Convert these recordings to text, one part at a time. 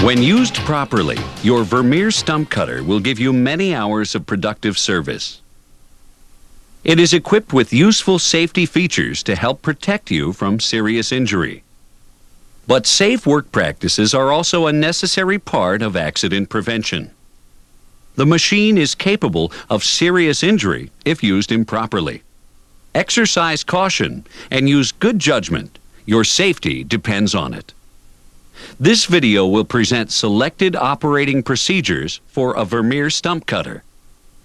When used properly, your Vermeer stump cutter will give you many hours of productive service. It is equipped with useful safety features to help protect you from serious injury. But safe work practices are also a necessary part of accident prevention. The machine is capable of serious injury if used improperly. Exercise caution and use good judgment. Your safety depends on it. This video will present selected operating procedures for a Vermeer stump cutter.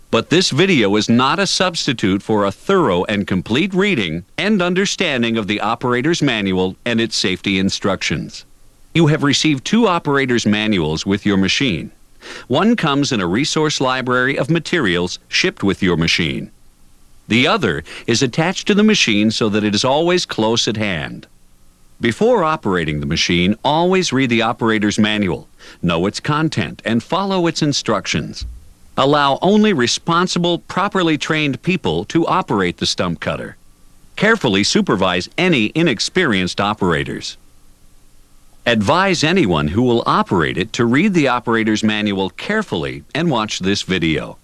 But this video is not a substitute for a thorough and complete reading and understanding of the operator's manual and its safety instructions. You have received 2 operator's manuals with your machine. One comes in a resource library of materials shipped with your machine. The other is attached to the machine so that it is always close at hand. Before operating the machine, always read the operator's manual, know its content, and follow its instructions. Allow only responsible, properly trained people to operate the stump cutter. Carefully supervise any inexperienced operators. Advise anyone who will operate it to read the operator's manual carefully and watch this video.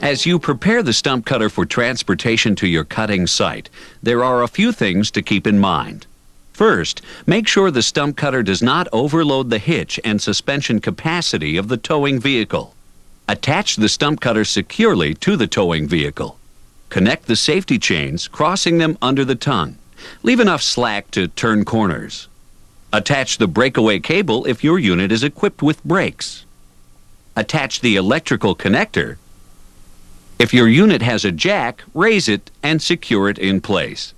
As you prepare the stump cutter for transportation to your cutting site, there are a few things to keep in mind. First, make sure the stump cutter does not overload the hitch and suspension capacity of the towing vehicle. Attach the stump cutter securely to the towing vehicle. Connect the safety chains, crossing them under the tongue. Leave enough slack to turn corners. Attach the breakaway cable if your unit is equipped with brakes. Attach the electrical connector. If your unit has a jack, raise it and secure it in place.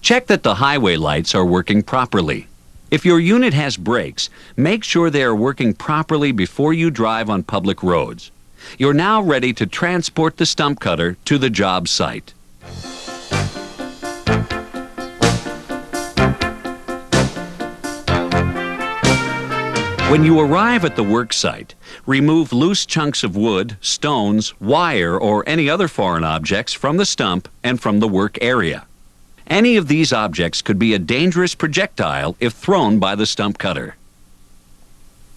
Check that the highway lights are working properly. If your unit has brakes, make sure they are working properly before you drive on public roads. You're now ready to transport the stump cutter to the job site. When you arrive at the work site, remove loose chunks of wood, stones, wire, or any other foreign objects from the stump and from the work area. Any of these objects could be a dangerous projectile if thrown by the stump cutter.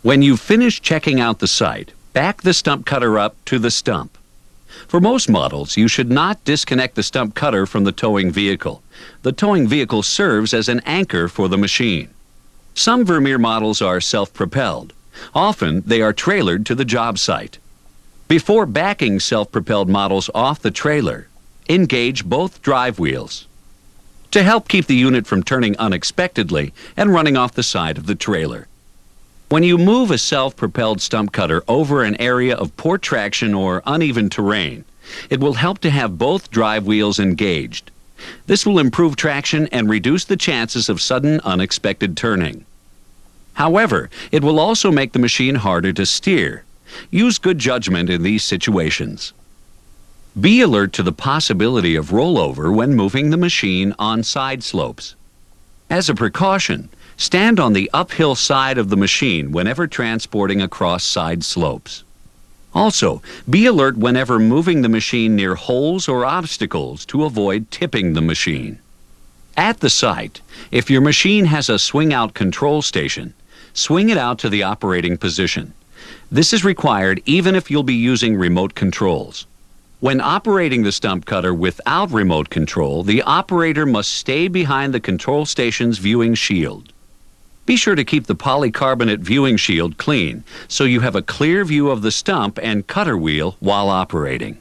When you've finished checking out the site, back the stump cutter up to the stump. For most models, you should not disconnect the stump cutter from the towing vehicle. The towing vehicle serves as an anchor for the machine. Some Vermeer models are self-propelled. Often, they are trailered to the job site. Before backing self-propelled models off the trailer, engage both drive wheels to help keep the unit from turning unexpectedly and running off the side of the trailer. When you move a self-propelled stump cutter over an area of poor traction or uneven terrain, it will help to have both drive wheels engaged. This will improve traction and reduce the chances of sudden unexpected turning. However, it will also make the machine harder to steer. Use good judgment in these situations. Be alert to the possibility of rollover when moving the machine on side slopes. As a precaution, stand on the uphill side of the machine whenever transporting across side slopes. Also, be alert whenever moving the machine near holes or obstacles to avoid tipping the machine. At the site, if your machine has a swing-out control station, swing it out to the operating position. This is required even if you'll be using remote controls. When operating the stump cutter without remote control, the operator must stay behind the control station's viewing shield. Be sure to keep the polycarbonate viewing shield clean so you have a clear view of the stump and cutter wheel while operating.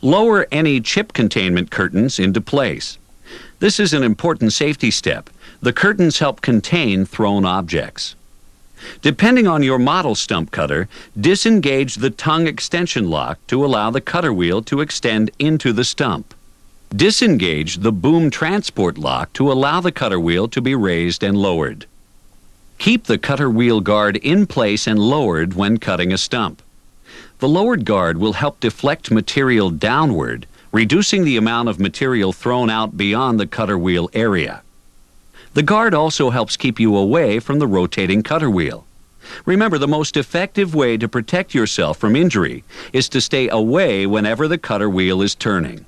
Lower any chip containment curtains into place. This is an important safety step. The curtains help contain thrown objects. Depending on your model stump cutter, disengage the tongue extension lock to allow the cutter wheel to extend into the stump. Disengage the boom transport lock to allow the cutter wheel to be raised and lowered. Keep the cutter wheel guard in place and lowered when cutting a stump. The lowered guard will help deflect material downward, reducing the amount of material thrown out beyond the cutter wheel area. The guard also helps keep you away from the rotating cutter wheel. Remember, the most effective way to protect yourself from injury is to stay away whenever the cutter wheel is turning.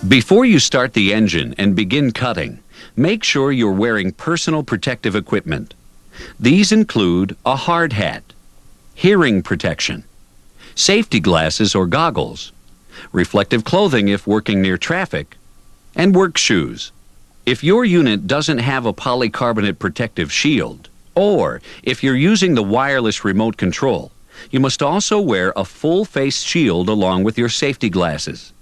Before you start the engine and begin cutting, make sure you're wearing personal protective equipment. These include a hard hat, hearing protection, safety glasses or goggles, reflective clothing if working near traffic, and work shoes. If your unit doesn't have a polycarbonate protective shield, or if you're using the wireless remote control, you must also wear a full-face shield along with your safety glasses.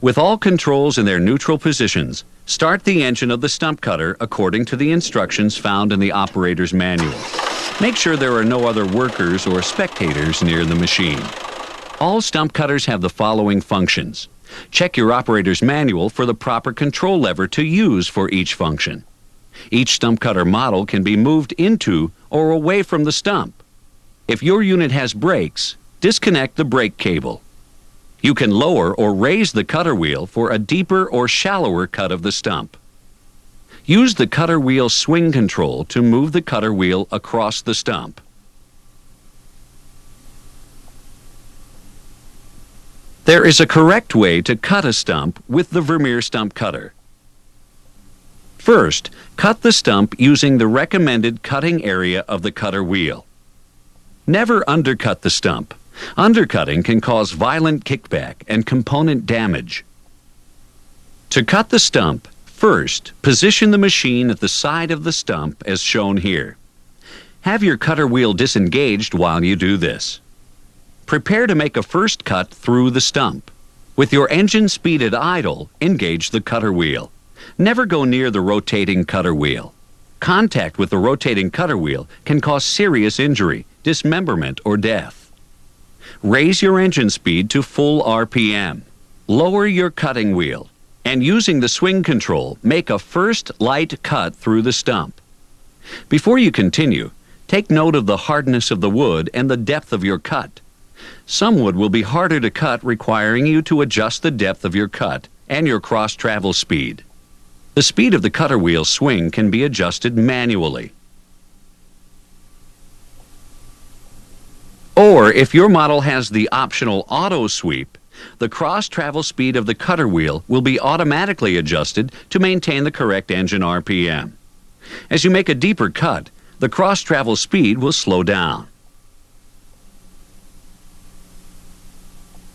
With all controls in their neutral positions, start the engine of the stump cutter according to the instructions found in the operator's manual. Make sure there are no other workers or spectators near the machine. All stump cutters have the following functions. Check your operator's manual for the proper control lever to use for each function. Each stump cutter model can be moved into or away from the stump. If your unit has brakes, disconnect the brake cable. You can lower or raise the cutter wheel for a deeper or shallower cut of the stump. Use the cutter wheel swing control to move the cutter wheel across the stump. There is a correct way to cut a stump with the Vermeer stump cutter. First, cut the stump using the recommended cutting area of the cutter wheel. Never undercut the stump. Undercutting can cause violent kickback and component damage. To cut the stump, first, position the machine at the side of the stump as shown here. Have your cutter wheel disengaged while you do this. Prepare to make a first cut through the stump. With your engine speed at idle, engage the cutter wheel. Never go near the rotating cutter wheel. Contact with the rotating cutter wheel can cause serious injury, dismemberment, or death. Raise your engine speed to full RPM. Lower your cutting wheel, and using the swing control, make a first light cut through the stump. Before you continue, take note of the hardness of the wood and the depth of your cut. Some wood will be harder to cut, requiring you to adjust the depth of your cut and your cross-travel speed. The speed of the cutter wheel swing can be adjusted manually. Or if your model has the optional auto sweep, the cross-travel speed of the cutter wheel will be automatically adjusted to maintain the correct engine RPM. As you make a deeper cut, the cross-travel speed will slow down.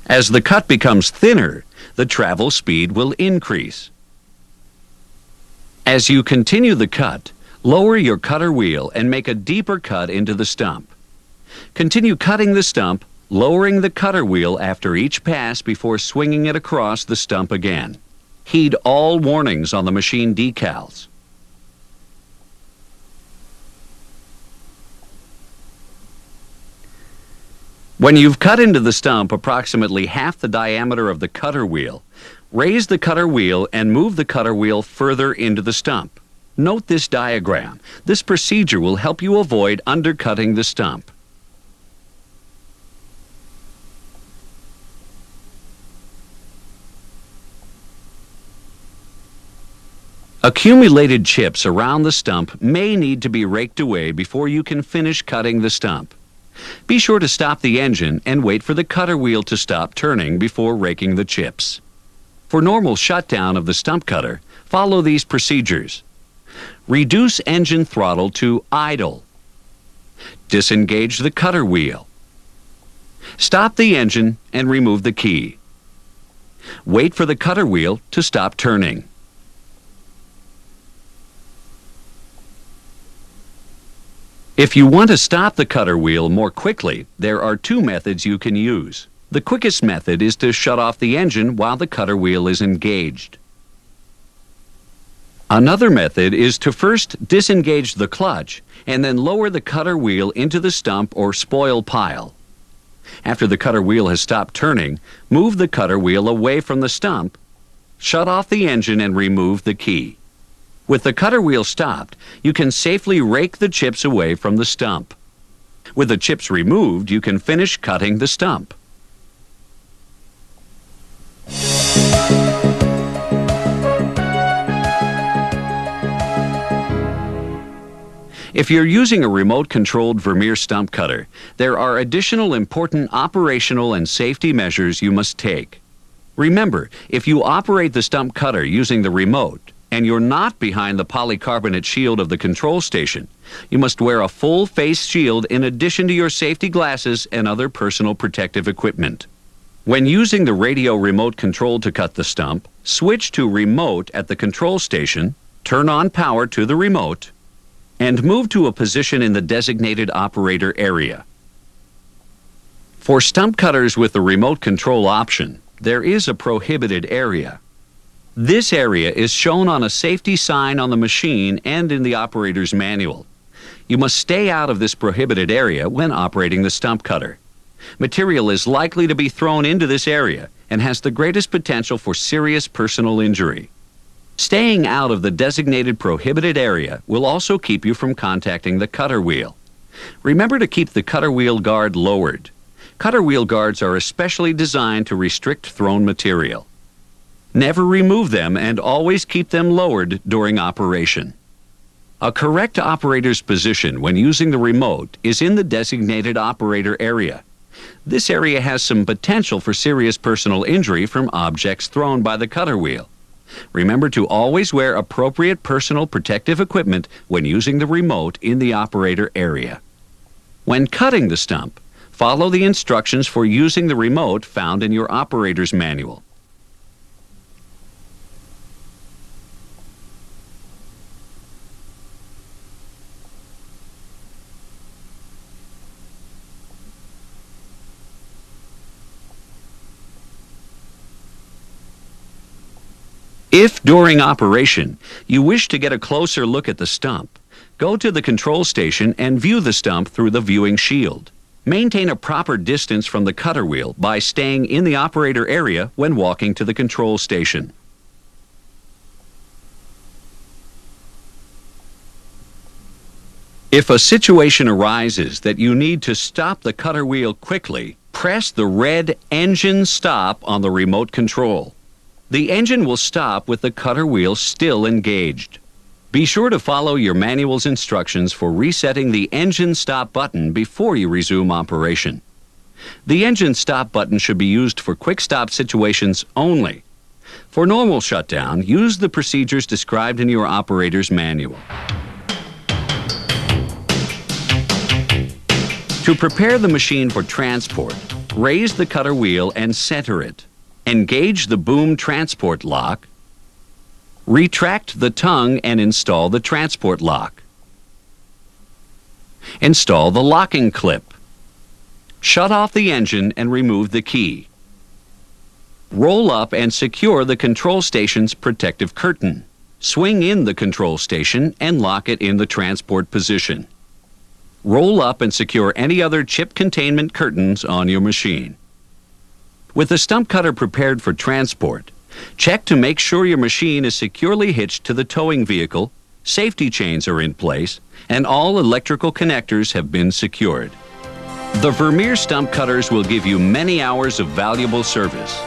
As the cut becomes thinner, the travel speed will increase. As you continue the cut, lower your cutter wheel and make a deeper cut into the stump. Continue cutting the stump, lowering the cutter wheel after each pass before swinging it across the stump again. Heed all warnings on the machine decals. When you've cut into the stump approximately half the diameter of the cutter wheel, raise the cutter wheel and move the cutter wheel further into the stump. Note this diagram. This procedure will help you avoid undercutting the stump. Accumulated chips around the stump may need to be raked away before you can finish cutting the stump. Be sure to stop the engine and wait for the cutter wheel to stop turning before raking the chips. For normal shutdown of the stump cutter, follow these procedures. Reduce engine throttle to idle. Disengage the cutter wheel. Stop the engine and remove the key. Wait for the cutter wheel to stop turning. If you want to stop the cutter wheel more quickly, there are two methods you can use. The quickest method is to shut off the engine while the cutter wheel is engaged. Another method is to first disengage the clutch and then lower the cutter wheel into the stump or spoil pile. After the cutter wheel has stopped turning, move the cutter wheel away from the stump, shut off the engine and remove the key. With the cutter wheel stopped, you can safely rake the chips away from the stump. With the chips removed, you can finish cutting the stump. If you're using a remote-controlled Vermeer stump cutter, there are additional important operational and safety measures you must take. Remember, if you operate the stump cutter using the remote and you're not behind the polycarbonate shield of the control station, you must wear a full face shield in addition to your safety glasses and other personal protective equipment. When using the radio remote control to cut the stump, switch to remote at the control station, turn on power to the remote, and move to a position in the designated operator area. For stump cutters with the remote control option, there is a prohibited area. This area is shown on a safety sign on the machine and in the operator's manual. You must stay out of this prohibited area when operating the stump cutter. Material is likely to be thrown into this area and has the greatest potential for serious personal injury. Staying out of the designated prohibited area will also keep you from contacting the cutter wheel. Remember to keep the cutter wheel guard lowered. Cutter wheel guards are especially designed to restrict thrown material. Never remove them and always keep them lowered during operation. A correct operator's position when using the remote is in the designated operator area. This area has some potential for serious personal injury from objects thrown by the cutter wheel. Remember to always wear appropriate personal protective equipment when using the remote in the operator area. When cutting the stump, follow the instructions for using the remote found in your operator's manual. If during operation you wish to get a closer look at the stump, go to the control station and view the stump through the viewing shield. Maintain a proper distance from the cutter wheel by staying in the operator area when walking to the control station. If a situation arises that you need to stop the cutter wheel quickly, press the red engine stop on the remote control. The engine will stop with the cutter wheel still engaged. Be sure to follow your manual's instructions for resetting the engine stop button before you resume operation. The engine stop button should be used for quick stop situations only. For normal shutdown, use the procedures described in your operator's manual. To prepare the machine for transport, raise the cutter wheel and center it. Engage the boom transport lock. Retract the tongue and install the transport lock. Install the locking clip. Shut off the engine and remove the key. Roll up and secure the control station's protective curtain. Swing in the control station and lock it in the transport position. Roll up and secure any other chip containment curtains on your machine. With the stump cutter prepared for transport, check to make sure your machine is securely hitched to the towing vehicle, safety chains are in place, and all electrical connectors have been secured. The Vermeer stump cutters will give you many hours of valuable service.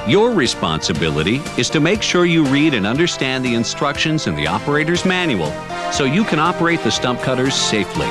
Your responsibility is to make sure you read and understand the instructions in the operator's manual so you can operate the stump cutters safely.